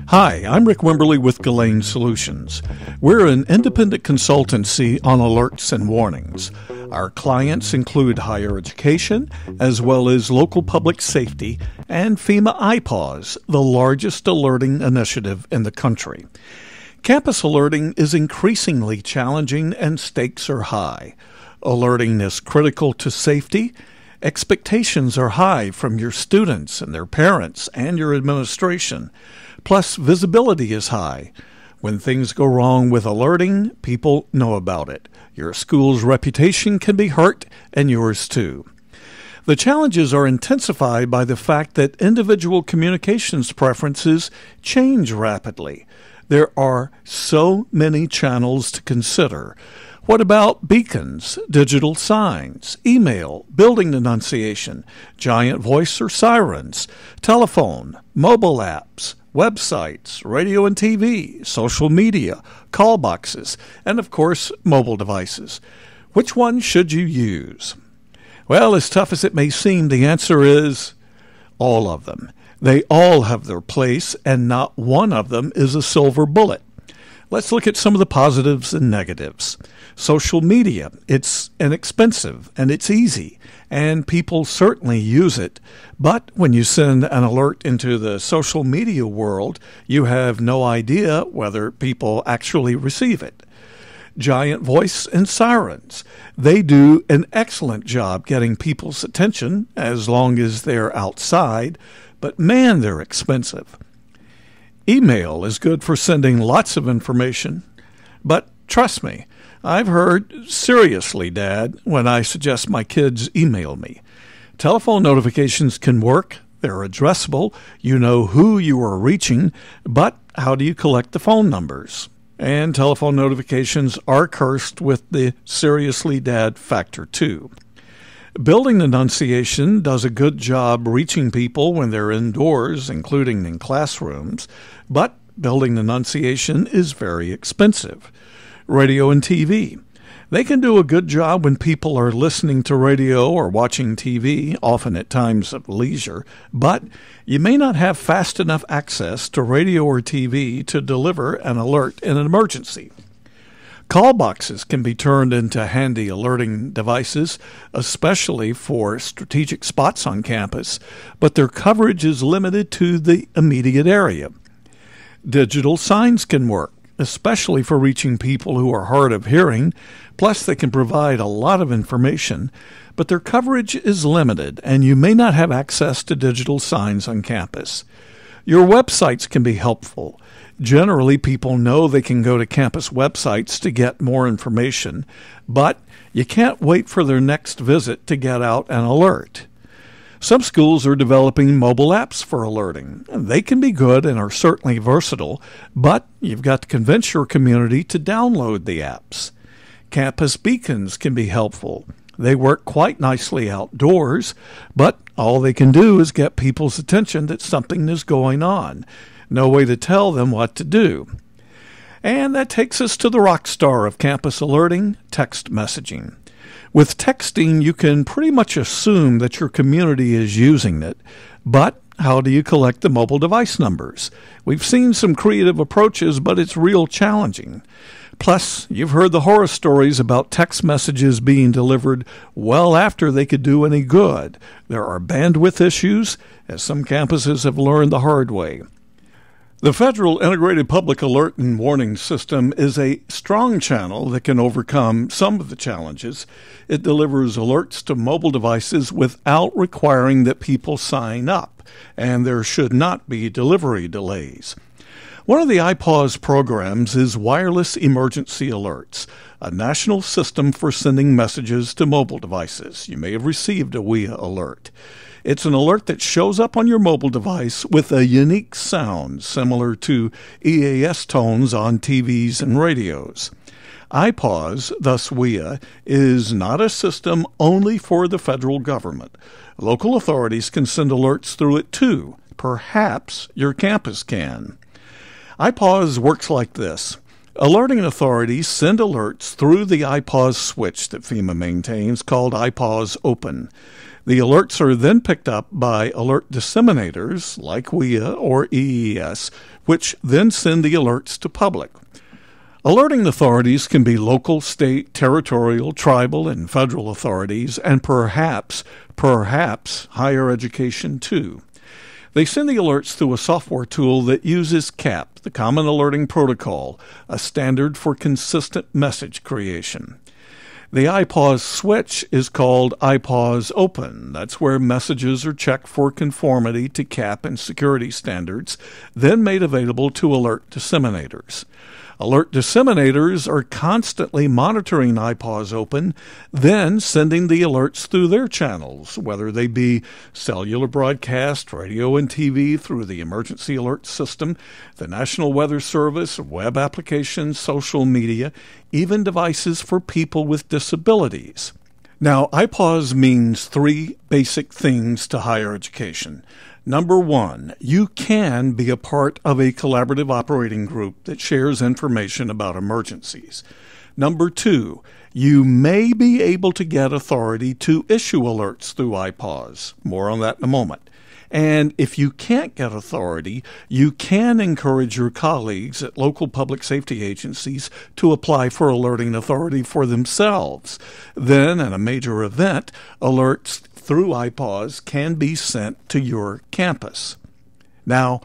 Hi, I'm Rick Wimberly with Galain Solutions. We're an independent consultancy on alerts and warnings. Our clients include higher education, as well as local public safety, and FEMA IPAWS, the largest alerting initiative in the country. Campus alerting is increasingly challenging and stakes are high. Alerting is critical to safety. Expectations are high from your students and their parents and your administration. Plus, visibility is high. When things go wrong with alerting, people know about it. Your school's reputation can be hurt, and yours too. The challenges are intensified by the fact that individual communications preferences change rapidly. There are so many channels to consider. What about beacons, digital signs, email, building denunciation, giant voice or sirens, telephone, mobile apps, websites, radio and TV, social media, call boxes, and of course, mobile devices? Which one should you use? Well, as tough as it may seem, the answer is all of them. They all have their place, and not one of them is a silver bullet. Let's look at some of the positives and negatives. Social media, it's inexpensive and it's easy, and people certainly use it. But when you send an alert into the social media world, you have no idea whether people actually receive it. Giant voice and sirens, they do an excellent job getting people's attention as long as they're outside, but man, they're expensive. Email is good for sending lots of information, but trust me, I've heard, seriously, Dad, when I suggest my kids email me. Telephone notifications can work, they're addressable, you know who you are reaching, but how do you collect the phone numbers? And telephone notifications are cursed with the seriously, Dad factor too. Building denunciation does a good job reaching people when they're indoors, including in classrooms, but building denunciation is very expensive. Radio and TV. They can do a good job when people are listening to radio or watching TV, often at times of leisure, but you may not have fast enough access to radio or TV to deliver an alert in an emergency. Call boxes can be turned into handy alerting devices, especially for strategic spots on campus, but their coverage is limited to the immediate area. Digital signs can work, especially for reaching people who are hard of hearing, plus they can provide a lot of information, but their coverage is limited and you may not have access to digital signs on campus. Your websites can be helpful. Generally, people know they can go to campus websites to get more information, but you can't wait for their next visit to get out an alert. Some schools are developing mobile apps for alerting. They can be good and are certainly versatile, but you've got to convince your community to download the apps. Campus beacons can be helpful. They work quite nicely outdoors, but all they can do is get people's attention that something is going on. No way to tell them what to do. And that takes us to the rock star of campus alerting, text messaging. With texting, you can pretty much assume that your community is using it, but how do you collect the mobile device numbers? We've seen some creative approaches, but it's real challenging. Plus, you've heard the horror stories about text messages being delivered well after they could do any good. There are bandwidth issues, as some campuses have learned the hard way. The Federal Integrated Public Alert and Warning System is a strong channel that can overcome some of the challenges. It delivers alerts to mobile devices without requiring that people sign up, and there should not be delivery delays. One of the IPAWS programs is Wireless Emergency Alerts, a national system for sending messages to mobile devices. You may have received a WEA alert. It's an alert that shows up on your mobile device with a unique sound similar to EAS tones on TVs and radios. IPAWS, thus WEA, is not a system only for the federal government. Local authorities can send alerts through it too. Perhaps your campus can. IPAWS works like this. Alerting authorities send alerts through the IPAWS switch that FEMA maintains called IPAWS Open. The alerts are then picked up by alert disseminators like WEA or EES, which then send the alerts to public. Alerting authorities can be local, state, territorial, tribal, and federal authorities, and perhaps higher education too. They send the alerts through a software tool that uses CAP, the Common Alerting Protocol, a standard for consistent message creation. The IPAWS switch is called IPAWS Open. That's where messages are checked for conformity to CAP and security standards, then made available to alert disseminators. Alert disseminators are constantly monitoring IPAWS Open, then sending the alerts through their channels, whether they be cellular broadcast, radio and TV through the Emergency Alert System, the National Weather Service, web applications, social media, even devices for people with disabilities. Now, IPAWS means three basic things to higher education. Number one, you can be a part of a collaborative operating group that shares information about emergencies. Number two, you may be able to get authority to issue alerts through IPAWS. More on that in a moment. And if you can't get authority, you can encourage your colleagues at local public safety agencies to apply for alerting authority for themselves. Then, in a major event, alerts through IPAWS can be sent to your campus. Now,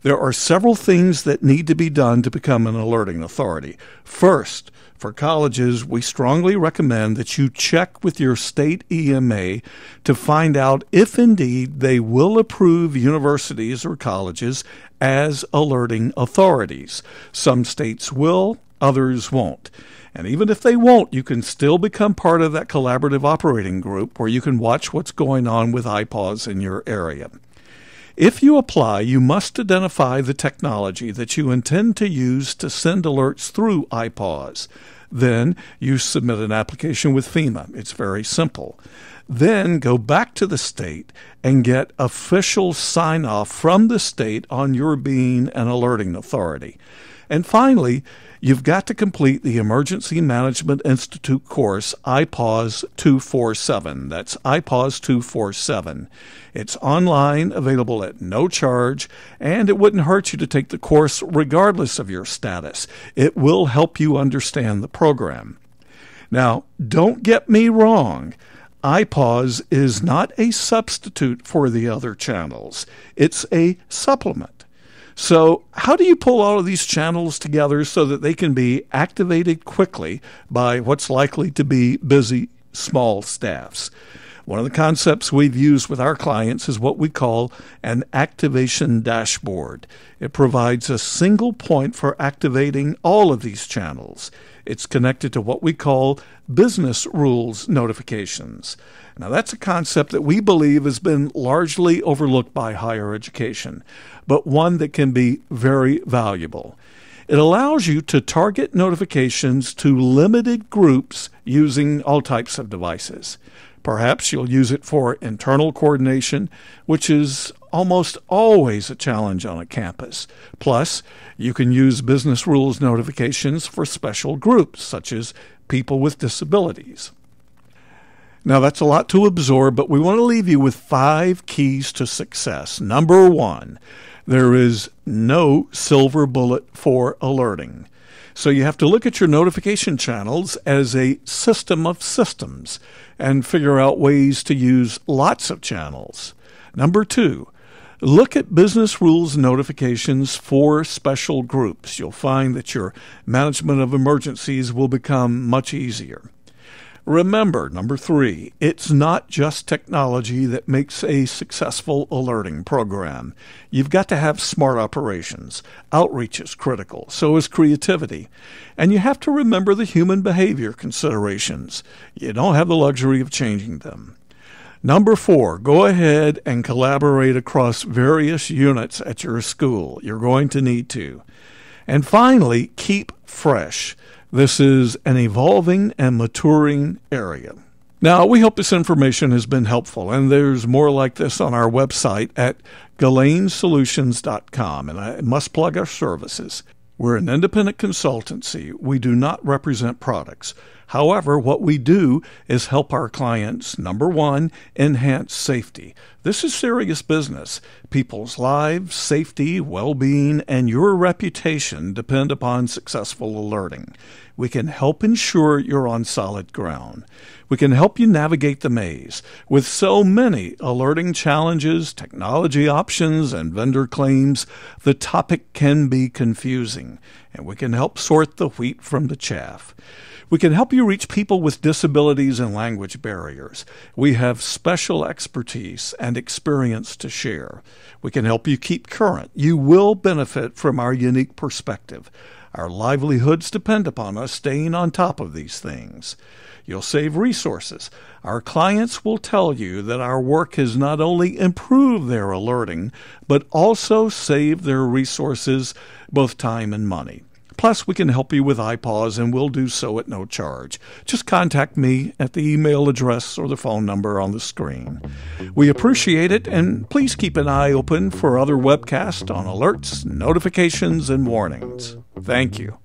there are several things that need to be done to become an alerting authority. First, for colleges, we strongly recommend that you check with your state EMA to find out if indeed they will approve universities or colleges as alerting authorities. Some states will, others won't. And even if they won't, you can still become part of that collaborative operating group where you can watch what's going on with IPAWS in your area. If you apply, you must identify the technology that you intend to use to send alerts through IPAWS. Then you submit an application with FEMA. It's very simple. Then go back to the state and get official sign-off from the state on your being an alerting authority. And finally, you've got to complete the Emergency Management Institute course, IPAWS 247. That's IPAWS 247. It's online, available at no charge, and it wouldn't hurt you to take the course regardless of your status. It will help you understand the program. Now, don't get me wrong. IPAWS is not a substitute for the other channels. It's a supplement. So how do you pull all of these channels together so that they can be activated quickly by what's likely to be busy small staffs? One of the concepts we've used with our clients is what we call an activation dashboard. It provides a single point for activating all of these channels. It's connected to what we call business rules notifications. Now, that's a concept that we believe has been largely overlooked by higher education, but one that can be very valuable. It allows you to target notifications to limited groups using all types of devices. Perhaps you'll use it for internal coordination, which is almost always a challenge on a campus. Plus, you can use business rules notifications for special groups, such as people with disabilities. Now, that's a lot to absorb, but we want to leave you with 5 keys to success. Number 1, there is no silver bullet for alerting. So you have to look at your notification channels as a system of systems and figure out ways to use lots of channels. Number 2, look at business rules notifications for special groups. You'll find that your management of emergencies will become much easier. Remember, number 3, it's not just technology that makes a successful alerting program. You've got to have smart operations. Outreach is critical. So is creativity. And you have to remember the human behavior considerations. You don't have the luxury of changing them. Number 4, go ahead and collaborate across various units at your school. You're going to need to. And finally, keep fresh. This is an evolving and maturing area. Now, we hope this information has been helpful, and there's more like this on our website at galainsolutions.com, and I must plug our services. We're an independent consultancy. We do not represent products. However, what we do is help our clients, number one, enhance safety. This is serious business. People's lives, safety, well-being, and your reputation depend upon successful alerting. We can help ensure you're on solid ground. We can help you navigate the maze. With so many alerting challenges, technology options, and vendor claims, the topic can be confusing, and we can help sort the wheat from the chaff. We can help you reach people with disabilities and language barriers. We have special expertise and experience to share. We can help you keep current. You will benefit from our unique perspective. Our livelihoods depend upon us staying on top of these things. You'll save resources. Our clients will tell you that our work has not only improved their alerting, but also saved their resources, both time and money. Plus, we can help you with IPAWS, and we'll do so at no charge. Just contact me at the email address or the phone number on the screen. We appreciate it, and please keep an eye open for other webcasts on alerts, notifications, and warnings. Thank you.